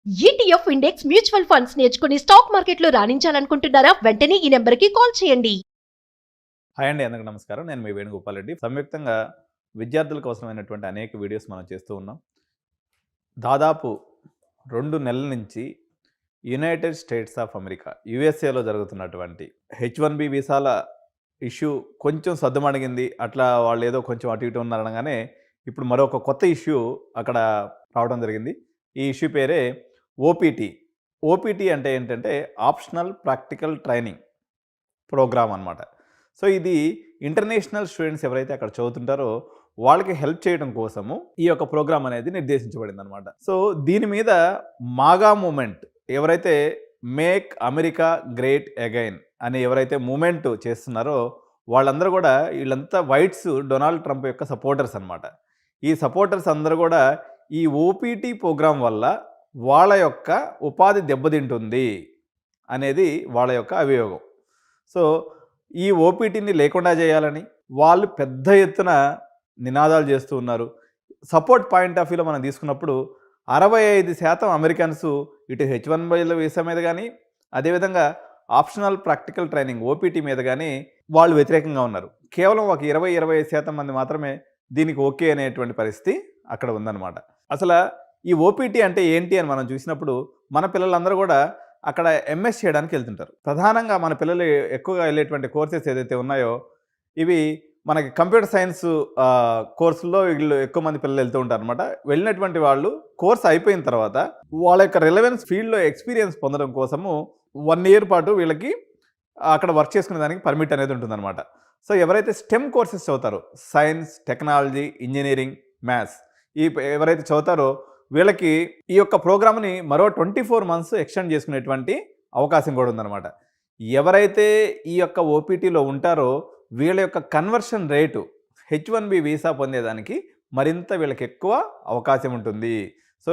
ETF index mutual funds నేర్చుకుని stock మార్కెట్లో రాణించాలనుకుంటున్నారా? వెంటనే ఈ నెంబర్కి కాల్ చేయండి. హాయ్ అండి, అందరికీ నమస్కారం. నేను మీ వేణుగోపాల్ రెడ్డి. సంయుక్తంగా విద్యార్థులకు అవసరమైనటువంటి అనేక వీడియోస్ మనం చేస్తూ ఉన్నాం. దాదాపు 2 నెలల నుంచి యునైటెడ్ స్టేట్స్ ఆఫ్ అమెరికా యుఎస్ఏలో జరుగుతున్నటువంటి H1B వీసాల ఇష్యూ కొంచెం సద్దుమణిగింది. అట్లా వాళ్ళు ఏదో కొంచెం అటు ఇటు ఉన్నారనగానే ఇప్పుడు మరొక కొత్త ఇష్యూ అక్కడ రావడం జరిగింది. ఈ ఇష్యూ పేరే ఓపీటీ. ఓపీటీ అంటే ఏంటంటే ఆప్షనల్ ప్రాక్టికల్ ట్రైనింగ్ ప్రోగ్రామ్ అనమాట. సో ఇది ఇంటర్నేషనల్ స్టూడెంట్స్ ఎవరైతే అక్కడ చదువుతుంటారో వాళ్ళకి హెల్ప్ చేయడం కోసము ఈ యొక్క ప్రోగ్రామ్ అనేది నిర్దేశించబడింది అనమాట. సో దీని మీద మాగా మూమెంట్ ఎవరైతే మేక్ అమెరికా గ్రేట్ అగైన్ అని ఎవరైతే మూమెంట్ చేస్తున్నారో వాళ్ళందరూ కూడా వీళ్ళంతా వైట్స్ డొనాల్డ్ ట్రంప్ యొక్క సపోర్టర్స్ అనమాట. ఈ సపోర్టర్స్ అందరూ కూడా ఈ ఓపీటీ ప్రోగ్రాం వల్ల వాళ్ళ యొక్క ఉపాధి దెబ్బతింటుంది అనేది వాళ్ళ యొక్క అభియోగం. సో ఈ ఓపీటీని లేకుండా చేయాలని వాళ్ళు పెద్ద ఎత్తున నినాదాలు చేస్తూ ఉన్నారు. సపోర్ట్ పాయింట్ ఆఫ్ వ్యూలో మనం తీసుకున్నప్పుడు 65% అమెరికన్స్ ఇటు H1B వీసా మీద కానీ అదేవిధంగా ఆప్షనల్ ప్రాక్టికల్ ట్రైనింగ్ ఓపీటీ మీద కానీ వాళ్ళు వ్యతిరేకంగా ఉన్నారు. కేవలం ఒక 20-25% మంది మాత్రమే దీనికి ఓకే అనేటువంటి పరిస్థితి అక్కడ ఉందన్నమాట. అసలు ఈ ఓపీటీ అంటే ఏంటి అని మనం చూసినప్పుడు మన పిల్లలందరూ కూడా అక్కడ ఎంఎస్ చేయడానికి వెళ్తుంటారు. ప్రధానంగా మన పిల్లలు ఎక్కువగా వెళ్ళేటువంటి కోర్సెస్ ఏదైతే ఉన్నాయో ఇవి మనకి కంప్యూటర్ సైన్స్ కోర్సుల్లో వీళ్ళు ఎక్కువ మంది పిల్లలు వెళ్తూ ఉంటారు అనమాట. వెళ్ళినటువంటి వాళ్ళు కోర్స్ అయిపోయిన తర్వాత వాళ్ళ యొక్క రిలవెన్స్ ఫీల్డ్లో ఎక్స్పీరియన్స్ పొందడం కోసము 1 year పాటు వీళ్ళకి అక్కడ వర్క్ చేసుకునే దానికి పర్మిట్ అనేది ఉంటుందన్నమాట. సో ఎవరైతే స్టెమ్ కోర్సెస్ చదువుతారో సైన్స్, టెక్నాలజీ, ఇంజనీరింగ్, మ్యాథ్స్ ఎవరైతే చదువుతారో వీళ్ళకి ఈ యొక్క ప్రోగ్రామ్ని మరో 24 months ఎక్స్టెండ్ చేసుకునేటువంటి అవకాశం కూడా ఉందన్నమాట. ఎవరైతే ఈ యొక్క ఓపీటీలో ఉంటారో వీళ్ళ యొక్క కన్వర్షన్ రేటు H1B వీసా పొందేదానికి మరింత వీళ్ళకి ఎక్కువ అవకాశం ఉంటుంది. సో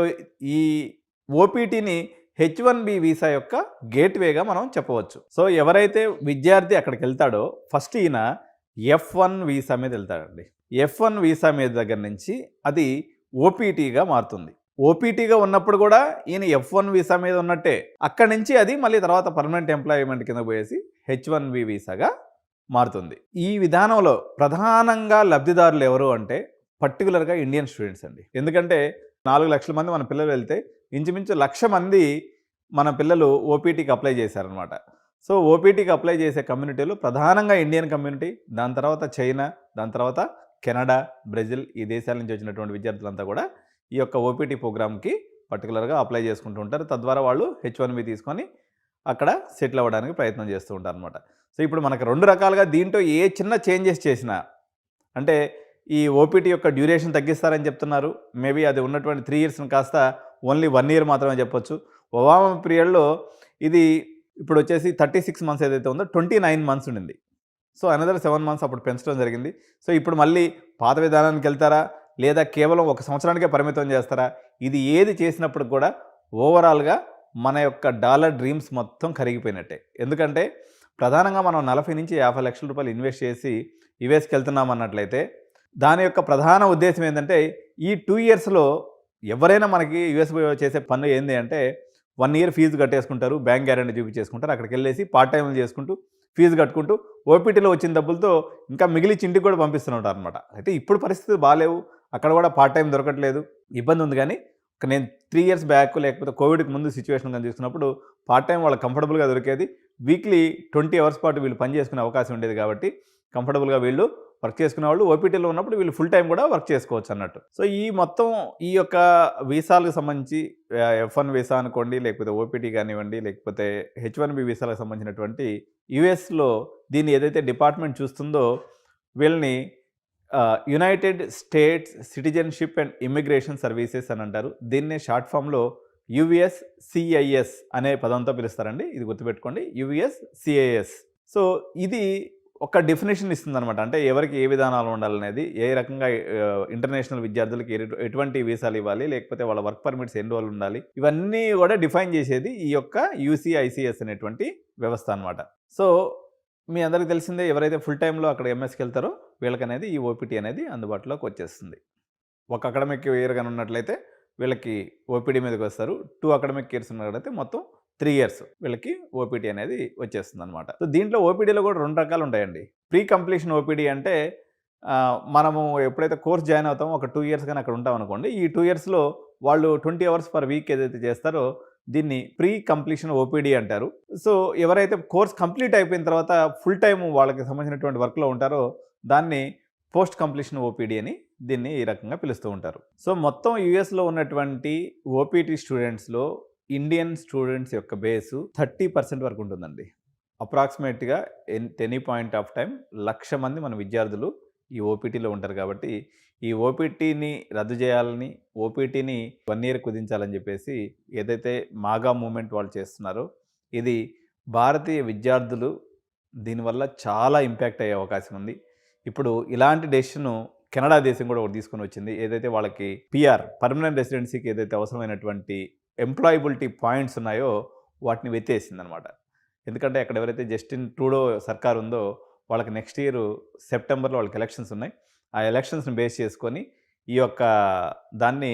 ఈ ఓపీటీని H1B వీసా యొక్క గేట్వేగా మనం చెప్పవచ్చు. సో ఎవరైతే విద్యార్థి అక్కడికి వెళ్తాడో ఫస్ట్ ఈయన F1 వీసా మీద వెళ్తాడండి. F1 వీసా మీద దగ్గర నుంచి అది ఓపీటీగా మారుతుంది. ఓపీటీగా ఉన్నప్పుడు కూడా ఈయన F1 వీసా మీద ఉన్నట్టే. అక్కడి నుంచి అది మళ్ళీ తర్వాత పర్మనెంట్ ఎంప్లాయ్మెంట్ కింద పోయేసి H1B వీసాగా మారుతుంది. ఈ విధానంలో ప్రధానంగా లబ్ధిదారులు ఎవరు అంటే పర్టికులర్గా ఇండియన్ స్టూడెంట్స్ అండి. ఎందుకంటే 4 లక్షల మంది మన పిల్లలు వెళ్తే ఇంచుమించు 1,00,000 మంది మన పిల్లలు ఓపీటీకి అప్లై చేశారనమాట. సో ఓపీటీకి అప్లై చేసే కమ్యూనిటీలు ప్రధానంగా ఇండియన్ కమ్యూనిటీ, దాని తర్వాత చైనా, దాని తర్వాత కెనడా, బ్రెజిల్ ఈ దేశాల నుంచి వచ్చినటువంటి విద్యార్థులంతా కూడా ఈ యొక్క ఓపీటీ ప్రోగ్రామ్కి పర్టికులర్గా అప్లై చేసుకుంటూ ఉంటారు. తద్వారా వాళ్ళు H1B తీసుకొని అక్కడ సెటిల్ అవ్వడానికి ప్రయత్నం చేస్తూ ఉంటారు అనమాట. సో ఇప్పుడు మనకు 2 రకాలుగా దీంట్లో ఏ చిన్న చేంజెస్ చేసినా అంటే ఈ ఓపీటీ యొక్క డ్యూరేషన్ తగ్గిస్తారని చెప్తున్నారు. మేబీ అది ఉన్నటువంటి 3 years కాస్త ఓన్లీ 1 year మాత్రమే చెప్పొచ్చు. ఒబామా పీరియడ్లో ఇది ఇప్పుడు వచ్చేసి 36 months ఏదైతే ఉందో 29 months ఉండింది. సో అనదర్ 7 months అప్పుడు పెంచడం జరిగింది. సో ఇప్పుడు మళ్ళీ పాత విధానానికి వెళ్తారా లేదా కేవలం 1 సంవత్సరానికే పరిమితం చేస్తారా? ఇది ఏది చేసినప్పుడు కూడా ఓవరాల్గా మన యొక్క డాలర్ డ్రీమ్స్ మొత్తం కరిగిపోయినట్టే. ఎందుకంటే ప్రధానంగా మనం 40 నుంచి 50 లక్షల రూపాయలు ఇన్వెస్ట్ చేసి యుఎస్కి వెళ్తున్నాం అన్నట్లయితే దాని యొక్క ప్రధాన ఉద్దేశం ఏంటంటే ఈ 2 yearsలో ఎవరైనా మనకి యుఎస్ చేసే పన్ను ఏంటి అంటే 1 year ఫీజు కట్టేసుకుంటారు, బ్యాంక్ గ్యారెంటీ చూపించేసుకుంటారు, అక్కడికి వెళ్ళేసి పార్ట్ టైంలు చేసుకుంటూ ఫీజు కట్టుకుంటూ ఓపీటీలో వచ్చిన డబ్బులతో ఇంకా మిగిలిచి ఇంటికి కూడా పంపిస్తూ ఉంటారు అనమాట. అయితే ఇప్పుడు పరిస్థితులు బాగాలేవు, అక్కడ కూడా పార్ట్ టైం దొరకట్లేదు, ఇబ్బంది ఉంది. కానీ నేను 3 years బ్యాక్ లేకపోతే కోవిడ్కి ముందు సిచ్యువేషన్ కానీ చూసుకున్నప్పుడు పార్ట్ టైం వాళ్ళకి కంఫర్టబుల్గా దొరికేది. వీక్లీ 20 hours పాటు వీళ్ళు పని చేసుకునే అవకాశం ఉండేది కాబట్టి కంఫర్టబుల్గా వీళ్ళు వర్క్ చేసుకునే వాళ్ళు ఓపీటీలో ఉన్నప్పుడు వీళ్ళు ఫుల్ టైం కూడా వర్క్ చేసుకోవచ్చు అన్నట్టు. సో ఈ మొత్తం ఈ యొక్క వీసాలకు సంబంధించి F1 వీసా అనుకోండి, లేకపోతే ఓపీటీ కానివ్వండి, లేకపోతే H1B వీసాలకు సంబంధించినటువంటి యుఎస్లో దీన్ని ఏదైతే డిపార్ట్మెంట్ చూస్తుందో వీళ్ళని United states citizenship and immigration services అని అంటారు. దీన్నే షార్ట్ ఫామ్లో USCIS అనే పదంతో పిలుస్తారండి. ఇది గుర్తుపెట్టుకోండి, USCIS. సో ఇది ఒక డెఫినేషన్ ఇస్తుందన్నమాట. అంటే ఎవరికి ఏ విధానాలు ఉండాలనేది, ఏ రకంగా ఇంటర్నేషనల్ విద్యార్థులకి ఎటువంటి వీసాలు ఇవ్వాలి, లేకపోతే వాళ్ళ వర్క్ పర్మిట్స్ ఎన్ని రోజులు ఉండాలి, ఇవన్నీ కూడా డిఫైన్ చేసేది ఈ యొక్క UCICS అనేటువంటి వ్యవస్థ అనమాట. సో మీ అందరికీ తెలిసిందే, ఎవరైతే ఫుల్ టైంలో అక్కడ ఎంఎస్కి వెళ్తారో వీళ్ళకనేది ఈ ఓపీటీ అనేది అందుబాటులోకి వచ్చేస్తుంది. ఒక అకాడమిక్ ఇయర్ కానీ ఉన్నట్లయితే వీళ్ళకి ఓపీడీ మీదకి వస్తారు. 2 అకాడమిక్ ఇయర్స్ ఉన్నట్లయితే మొత్తం 3 ఇయర్స్ వీళ్ళకి ఓపీడీ అనేది వచ్చేస్తుందనమాట. సో దీంట్లో ఓపీడీలో కూడా 2 రకాలు ఉంటాయండి. ప్రీ కంప్లీషన్ ఓపీడీ అంటే మనము ఎప్పుడైతే కోర్స్ జాయిన్ అవుతామో ఒక 2 ఇయర్స్ గాని అక్కడ ఉంటామనుకోండి. ఈ 2 ఇయర్స్‌లో వాళ్ళు 20 అవర్స్ పర్ వీక్ ఏదైతే చేస్తారో దీన్ని ప్రీ కంప్లీషన్ ఓపీడీ అంటారు. సో ఎవరైతే కోర్స్ కంప్లీట్ అయిపోయిన తర్వాత ఫుల్ టైమ్ వాళ్ళకి సంబంధించినటువంటి వర్క్‌లో ఉంటారో దాన్ని పోస్ట్ కంప్లీషన్ ఓపీడీ అని దీన్ని ఈ రకంగా పిలుస్తూ ఉంటారు. సో మొత్తం యూఎస్‌లో ఉన్నటువంటి ఓపీటీ స్టూడెంట్స్‌లో ఇండియన్ స్టూడెంట్స్ యొక్క బేసు 30% వరకు ఉంటుందండి. అప్రాక్సిమేట్‌గా ఎనీ పాయింట్ ఆఫ్ టైమ్ 1,00,000 మంది మన విద్యార్థులు ఈ ఓపీటీలో ఉంటారు కాబట్టి ఈ ఓపీటీని రద్దు చేయాలని, ఓపీటీని 1 ఇయర్ కుదించాలని చెప్పేసి ఏదైతే మాగా మూవ్‌మెంట్ వాళ్ళు చేస్తున్నారో ఇది భారతీయ విద్యార్థులు దీనివల్ల చాలా ఇంపాక్ట్ అయ్యే అవకాశం ఉంది. ఇప్పుడు ఇలాంటి డెసిషను కెనడా దేశం కూడా ఒకటి తీసుకొని వచ్చింది. ఏదైతే వాళ్ళకి పీఆర్ పర్మనెంట్ రెసిడెన్సీకి ఏదైతే అవసరమైనటువంటి ఎంప్లాయబిలిటీ పాయింట్స్ ఉన్నాయో వాటిని వెత్తేసిందనమాట. ఎందుకంటే అక్కడ ఎవరైతే జస్టిన్ ట్రూడో సర్కార్ ఉందో వాళ్ళకి నెక్స్ట్ ఇయర్ సెప్టెంబర్లో వాళ్ళకి ఎలక్షన్స్ ఉన్నాయి. ఆ ఎలక్షన్స్‌ని బేస్ చేసుకొని ఈ యొక్క దాన్ని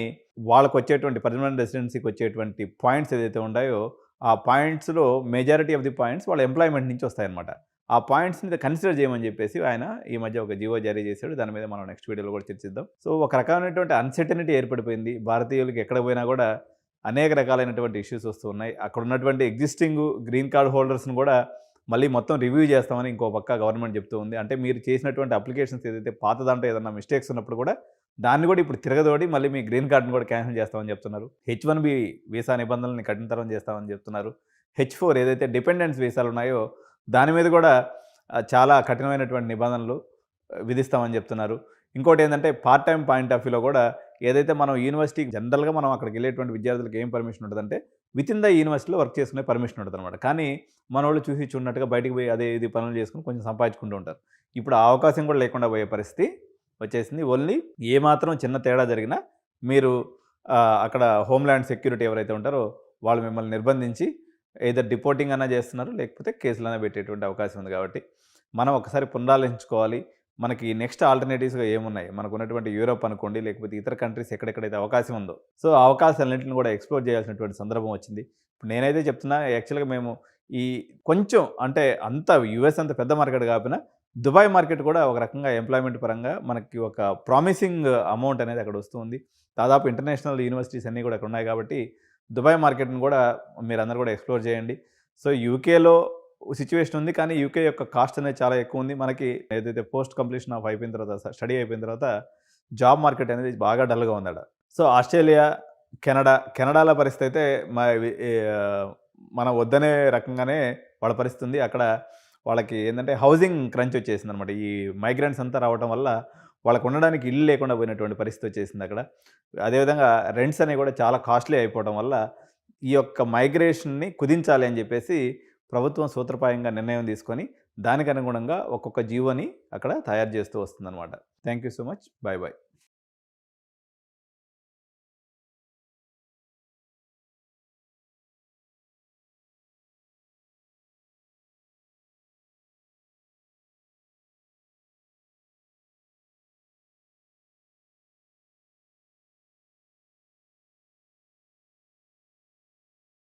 వాళ్ళకి వచ్చేటువంటి పర్మనెంట్ రెసిడెన్సీకి వచ్చేటువంటి పాయింట్స్ ఏదైతే ఉన్నాయో ఆ పాయింట్స్‌లో మెజారిటీ ఆఫ్ ది పాయింట్స్ వాళ్ళ ఎంప్లాయ్‌మెంట్ నుంచి వస్తాయన్నమాట. ఆ పాయింట్స్‌ని కన్సిడర్ చేయమని చెప్పేసి ఆయన ఈ మధ్య ఒక జీవో జారీ చేశాడు. దాని మీద మనం నెక్స్ట్ వీడియోలో కూడా చర్చిద్దాం. సో ఒక రకమైనటువంటి అన్సర్టనిటీ ఏర్పడిపోయింది. భారతీయులకి ఎక్కడ పోయినా కూడా అనేక రకాలైనటువంటి ఇష్యూస్ వస్తూ ఉన్నాయి. అక్కడ ఉన్నటువంటి ఎగ్జిస్టింగ్ గ్రీన్ కార్డ్ హోల్డర్స్‌ని కూడా మళ్ళీ మొత్తం రివ్యూ చేస్తామని ఇంకో పక్క గవర్నమెంట్ చెప్తూ ఉంది. అంటే మీరు చేసినటువంటి అప్లికేషన్స్ ఏదైతే పాత దాంట్లో ఏదైనా మిస్టేక్స్ ఉన్నప్పుడు కూడా దాన్ని కూడా ఇప్పుడు తిరగదోడి మళ్ళీ మీ గ్రీన్ కార్డ్‌ని కూడా క్యాన్సిల్ చేస్తామని చెప్తున్నారు. H1B వీసా నిబంధనల్ని కఠినతరం చేస్తామని చెప్తున్నారు. H4 ఏదైతే డిపెండెన్స్ వీసాలు ఉన్నాయో దాని మీద కూడా చాలా కఠినమైనటువంటి నిబంధనలు విధిస్తామని చెప్తున్నారు. ఇంకోటి ఏంటంటే పార్ట్ టైమ్ పాయింట్ ఆఫ్ వ్యూలో కూడా ఏదైతే మనం యూనివర్సిటీ జనరల్గా మనం అక్కడికి వెళ్ళేటువంటి విద్యార్థులకు ఏం పర్మిషన్ ఉంటుందంటే వితిన్ ద యూనివర్సిటీలో వర్క్ చేసుకునే పర్మిషన్ ఉంటుంది అనమాట. కానీ మన వాళ్ళు చూసి చూడనట్టుగా బయటికి పోయి అదే ఇది పనులు చేసుకుని కొంచెం సంపాదించుకుంటూ ఉంటారు. ఇప్పుడు ఆ అవకాశం కూడా లేకుండా పోయే పరిస్థితి వచ్చేసింది. ఓన్లీ ఏమాత్రం చిన్న తేడా జరిగినా మీరు అక్కడ హోమ్‌ల్యాండ్ సెక్యూరిటీ ఎవరైతే ఉంటారో వాళ్ళు మిమ్మల్ని నిర్బంధించి ఎయిదర్ డిపోర్టింగ్ అన్నా చేస్తున్నారు, లేకపోతే కేసులైనా పెట్టేటువంటి అవకాశం ఉంది. కాబట్టి మనం ఒకసారి పునరాలోచించుకోవాలి. మనకి నెక్స్ట్ ఆల్టర్నేటివ్స్‌గా ఏమున్నాయి? మనకు ఉన్నటువంటి యూరోప్ అనుకోండి, లేకపోతే ఇతర కంట్రీస్ ఎక్కడెక్కడైతే అవకాశం ఉందో, సో ఆ అవకాశాలన్నింటిని కూడా ఎక్స్‌ప్లోర్ చేయాల్సినటువంటి సందర్భం వచ్చింది. ఇప్పుడు నేనైతే చెప్తున్నా యాక్చువల్‌గా మేము ఈ కొంచెం అంటే అంత యూఎస్ అంత పెద్ద మార్కెట్ కాకపోయినా దుబాయ్ మార్కెట్ కూడా ఒక రకంగా ఎంప్లాయ్‌మెంట్ పరంగా మనకి ఒక ప్రామిసింగ్ అమౌంట్ అనేది అక్కడ వస్తుంది. దాదాపు ఇంటర్నేషనల్ యూనివర్సిటీస్ అన్నీ కూడా అక్కడ ఉన్నాయి కాబట్టి దుబాయ్ మార్కెట్‌ని కూడా మీరందరూ కూడా ఎక్స్‌ప్లోర్ చేయండి. సో యూకేలో సిట్యుయేషన్ ఉంది. కానీ యూకే యొక్క కాస్ట్ అనేది చాలా ఎక్కువ ఉంది. మనకి ఏదైతే పోస్ట్ కంప్లీషన్ ఆఫ్ అయిపోయిన తర్వాత స్టడీ అయిపోయిన తర్వాత జాబ్ మార్కెట్ అనేది బాగా డల్‌గా ఉందట. సో ఆస్ట్రేలియా, కెనడాల పరిస్థితి అయితే మనం వద్దనే రకంగానే వాళ్ళ పరిస్థితి ఉంది. అక్కడ వాళ్ళకి ఏంటంటే హౌసింగ్ క్రంచ్ వచ్చేసిందనమాట. ఈ మైగ్రెంట్స్ అంతా రావడం వల్ల వాళ్ళకు ఉండడానికి ఇల్లు లేకుండా పోయినటువంటి పరిస్థితి వచ్చేసింది అక్కడ. అదేవిధంగా రెంట్స్ అనేవి కూడా చాలా కాస్ట్లీ అయిపోవడం వల్ల ఈ యొక్క మైగ్రేషన్‌ని కుదించాలి అని చెప్పేసి ప్రభుత్వం సూత్రప్రాయంగా నిర్ణయం తీసుకొని దానికి అనుగుణంగా ఒక్కొక్క జీవోని అక్కడ తయారు చేస్తూ వస్తుందన్నమాట. Thank you so much. By by.